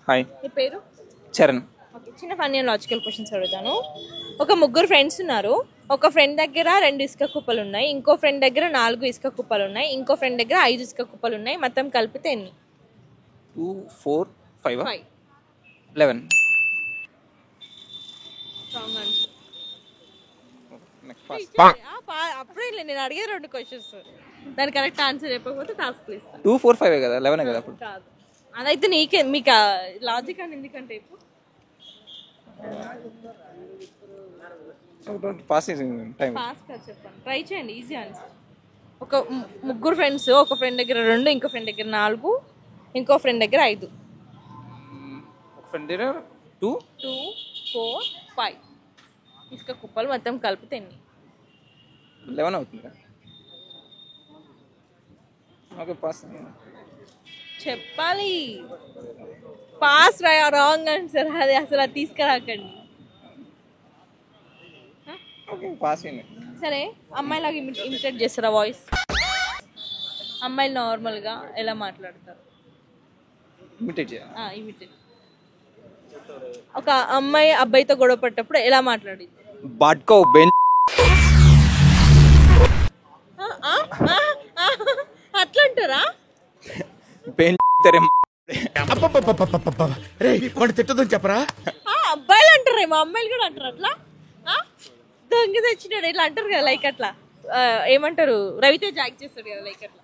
Hi, మీ పేరు? Charan. Okay, చిన్న funny and logical questions అడుగుతాను. ఒక ముగ్గురు ఫ్రెండ్స్ ఉన్నారు. ఒక ఫ్రెండ్ దగ్గర 2 ఇసుక కుప్పలు ఉన్నాయి, ఇంకో ఫ్రెండ్ దగ్గర 4 ఇసుక కుప్పలు ఉన్నాయి, ఇంకో ఫ్రెండ్ దగ్గర 5 ఇసుక కుప్పలు ఉన్నాయి. మొత్తం కలిపితే ఎన్ని? 2, 4, 5, 5. 11. Wrong answer. Next pass. అప్పుడే నేను అడిగే 2 క్వశ్చన్స్, దాని కరెక్ట్ ఆన్సర్ చెప్పకపోతే టాస్క్ ప్లీజ్. 2, 4, 5 కదా, 11 కదా అప్పుడు. కాదు, అదైతే నీకే. మీకు లాజిక్ అని ఎందుకంటే ఇప్పుడు పాస్ టైం. ఫాస్ట్గా చెప్పండి, ట్రై చేయండి. Easy answer. ఒక ముగ్గురు ఫ్రెండ్స్, ఒక ఫ్రెండ్ దగ్గర 2, ఇంకో ఫ్రెండ్ దగ్గర 4, ఇంకో ఫ్రెండ్ దగ్గర 5. ఒక ఫ్రెండ్ దగ్గర 2, 2, 4, 5 ఇసుక కుప్పలు మొత్తం కలిపితే ఎన్ని? 11 అవుతుంది కదా. Okay, pass. చెప్పాలి. Pass wrong answer. అది అసలు అది తీసుకురాకండి. ఓకే, పాస్ అయింది. సరే, అమ్మాయిలాగా ఇమిటేట్ చేస్తారా వాయిస్? అమ్మాయిలు నార్మల్గా ఎలా మాట్లాడతారు? ఇమిటేట్ చేయాలి. ఇమిటేట్. ఒక అమ్మాయి అబ్బాయితో గొడవ పడ్డప్పుడు ఎలా మాట్లాడింది? బాట్కో బెంచ్. అట్లా అంటారా? బెంచ్ తిట్టదని చెప్పరా? అబ్బాయిలు అంటారేమో, అమ్మాయిలు కూడా అంటారు అట్లా. దొంగ తెచ్చినాడు ఇట్లా అంటారు కదా, లైక్ అట్లా. ఏమంటారు, రవితేజ యాక్ట్ చేస్తాడు కదా, లైక్ అట్లా.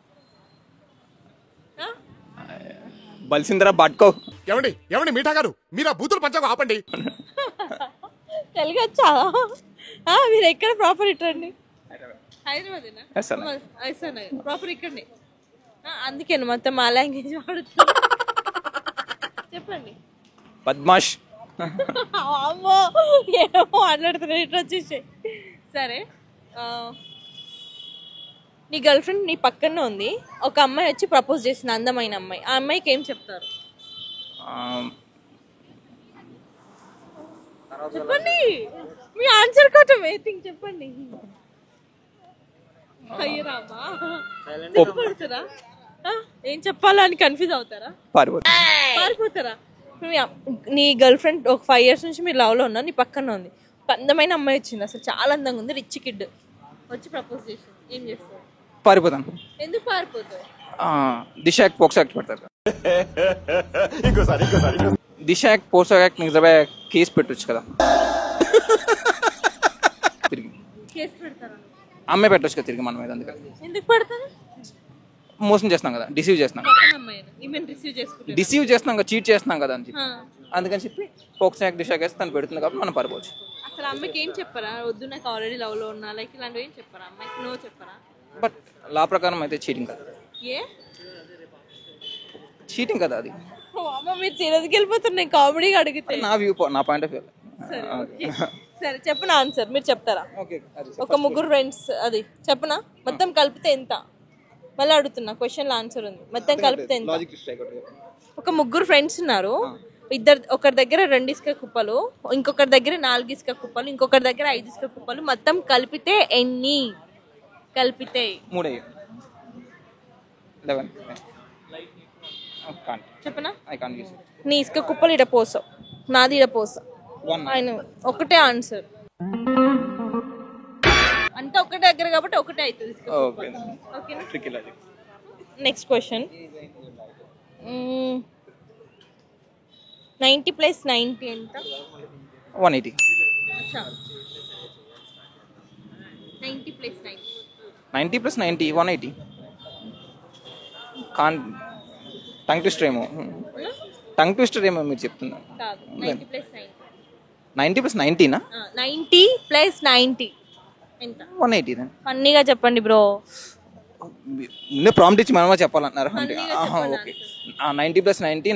బల్సిందరా బాట్కో. ఏమండి మీఠా గారు, మీరు ఆ బూతులు పంచకు ఆపండి. తెలుగు వచ్చా? మీరు ఎక్కడ ప్రాపర్ ఇట్టండి? హైదరాబాదేనా? ప్రాపర్ ఇక్కడనే. అందుకే మొత్తం మా లాంగ్వేజ్ వాడుతుంది. చెప్పండి. బద్మాష్. అమ్మో, ఏమో మాట్లాడుతున్నారు ఇట్లా వచ్చేసి. సరే, నీ గర్ల్ ఫ్రెండ్ నీ పక్కనే ఉంది. ఒక అమ్మాయి వచ్చి ప్రపోజ్ చేసింది, అందమైన అమ్మాయి. ఆ అమ్మాయికి ఏం చెప్తారు? చెప్పండి, మీ ఆన్సర్ కోసం వెయిటింగ్. చెప్పండి. అయ్యరామా, సిగ్గుపడుతారా? ఏం చెప్పాలో అని కన్ఫ్యూజ్ అవుతారా? పారిపోతారా? నీ గర్ల్ ఫ్రెండ్ ఒక 5 years నుంచి మీరు లవ్లో ఉన్నారు, నీ పక్కన ఉంది. ఒక అందమైన అమ్మాయి వచ్చింది, అసలు చాలా అందంగా ఉంది, రిచ్ కిడ్ వచ్చి ప్రపోజ్ చేసింది. ఏం చేస్తావు? పారిపోతాను. ఎందుకు పారిపోతావు? దిశ యాక్ట్ పోక్సో యాక్ట్ పెడతారు. దిశ యాక్ట్ పోక్సో యాక్ట్ నిజమే కేసు పెట్టొచ్చు కదా. తిరిగి కేసు పెడతారా? అమ్మాయి పెట్టొచ్చు కదా తిరిగి మన మీద. అందుకని ఎందుకు పెడతారు? మోసం చేస్తున్నాం కదా, డిసీవ్ చేస్తున్నాం కదా, చీట్ చేస్తున్నాం కదా అని చెప్పి, అందుకని చెప్పి పోక్సో యాక్ట్ దిశ యాక్ట్ తను పెడుతుంది కాబట్టి మనం పారిపోవచ్చు. అసలు అమ్మాయికి ఏం చెప్పరా? వద్దు, నాకు ఆల్రెడీ లవ్ లో ఉన్నా, లైక్ ఇలాంటివి ఏం చెప్పరా? అమ్మాయికి నో చెప్పరా? బట్ లా ప్రకారం అయితే చీటింగ్ కదా. ఏ చీటింగ్ కదా అది. అమ్మ, మీరు సీరియస్కి వెళ్ళిపోతున్నారు కామెడీగా అడిగితే. నా పాయింట్ ఆఫ్ వ్యూ. సరే, చెప్పనా ఆన్సర్? మీరు చెప్తారా? ఒక ముగ్గురు ఫ్రెండ్స్, అది చెప్పనా? మొత్తం కలిపితే ఎంత? మళ్ళీ అడుగుతున్నా, క్వశ్చన్ ఆన్సర్ ఉంది. మొత్తం కలిపితే ఎంత? ఒక ముగ్గురు ఫ్రెండ్స్ ఉన్నారు. ఒకరి దగ్గర 2 ఇసుక కుప్పలు, ఇంకొకరి దగ్గర 4 ఇసుక కుప్పలు, ఇంకొకరి దగ్గర 5 ఇసుక కుప్పలు. మొత్తం కలిపితే ఎన్ని? కలిపితే 3. 11. చెప్పనా? నీ ఇసుక కుప్పలు ఇడ పోసావు, నాది ఇడ పోసా. ఆయన ఒకటే ఆన్సర్ అంటే ఒకటే దగ్గర కాబట్టి ఒకటే అవుతుంది. Next question. 90 + 90 ఎంత? 180. 90 + 90. 90 + 90 180. టంగ్ ట్విస్టర్ ఏమో మీరు చెప్తున్నారు. 90 + 90. 90 + 90 90 + 90 ఎంత? 180. ఫన్నీగా చెప్పండి బ్రో. ముందే ప్రాంప్ట్ ఇచ్చి మనమా చెప్పాలన్నారు. ఓకే, 90 + 90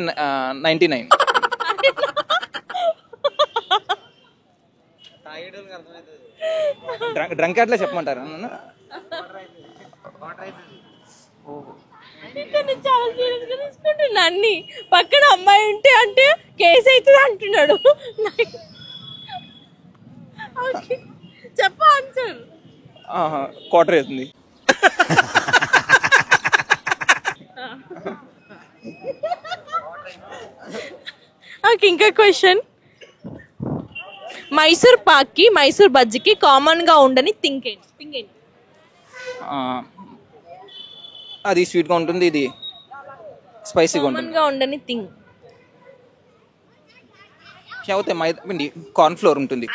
99. డ్రంక్ అట్లా చెప్పమంటారు. చాలా సీరియస్గా తీసుకుంటున్నా. అన్ని పక్కన అమ్మాయి ఉంటే అంటే కేసు అవుతుంది అంటున్నాడు. చెప్ప ఆన్సర్. క్వార్టర్ అవుతుంది. ఓకే, ఇంకా క్వశ్చన్. మైసూర్ పాక్కి మైసూర్ బజ్జీకి కామన్గా ఉండని థింగ్ ఏంటి? అది స్వీట్గా ఉంటుంది, ఇది స్పైసీగా ఉంటుంది. కామన్గా ఉండని థింగ్ అవుతే మైదా పిండి, కార్న్ ఫ్లోర్ ఉంటుంది.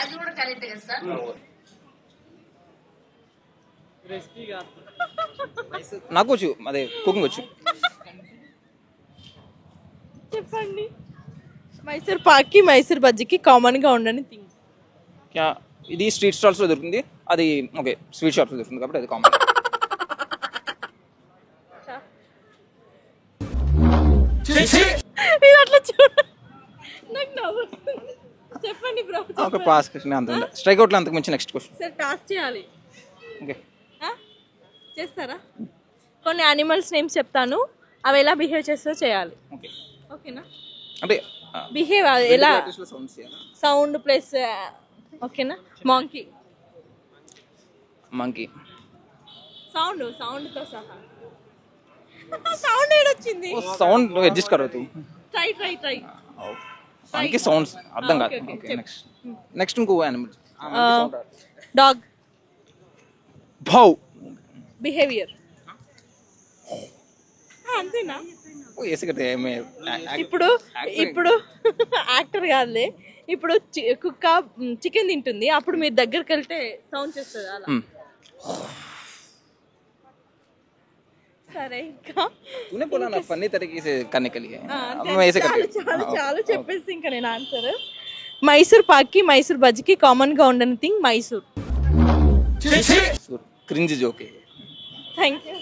నాకు వచ్చు, అదే కుకింగ్ వచ్చు. చెప్పండి. మైసూర్ పాక్కి మైసూర్ బజ్జీకి కామన్గా ఉండని థింగ్. ఇది స్ట్రీట్ స్టాల్స్లో దొరుకుతుంది, అది ఓకే స్వీట్ షాప్స్లో దొరుకుతుంది కాబట్టి అది కామన్. మీరు అట్లా చూడ, నాకు నవ్వు వస్తుంది. చెప్పండి బ్రో. ఓకే పాస్ క్వశ్చన్, అంత స్ట్రైక్ అవుట్లో అంతకు మించి నెక్స్ట్ క్వశ్చన్. సార్ టాస్క్ చేయాలి. ఓకే చేస్తారా? కొన్ని యానిమల్స్ నేమ్స్ చెప్తాను, అవి ఎలా బిహేవ్ చేస్తారో చేయాలి. ఓకే ఓకేనా? అంటే బిహేవ్ ఎలా, సౌండ్ ప్లస్ ఓకేనా? మాంకీ మంకీ సౌండ్తో సహా. సౌండ్ ఏడొచ్చింది? సౌండ్ అడ్జస్ట్ కరో తూ. ట్రై మంకీ సౌండ్స్ అర్థం కాదు. ఓకే నెక్స్ట్ ఇంకో యానిమల్. డాగ్ భౌ. బిహేవియర్ అంతేనా? ఇప్పుడు యాక్టర్ కాదులే. ఇప్పుడు కుక్క చికెన్ తింటుంది, అప్పుడు మీరు దగ్గరికి వెళ్తే సౌండ్ చేస్తుంది అలా. సరే, ఇంకా तूने बोला ना फनी तरीके से करने के लिए, मैं ऐसे करती हूं. చాలా చెప్పేసి ఇంకా నేను ఆన్సర్. మైసూర్ పాక్కి మైసూర్ బజ్జీకి కామన్ గా ఉండని thing Mysore. Cringe joke. Thank you.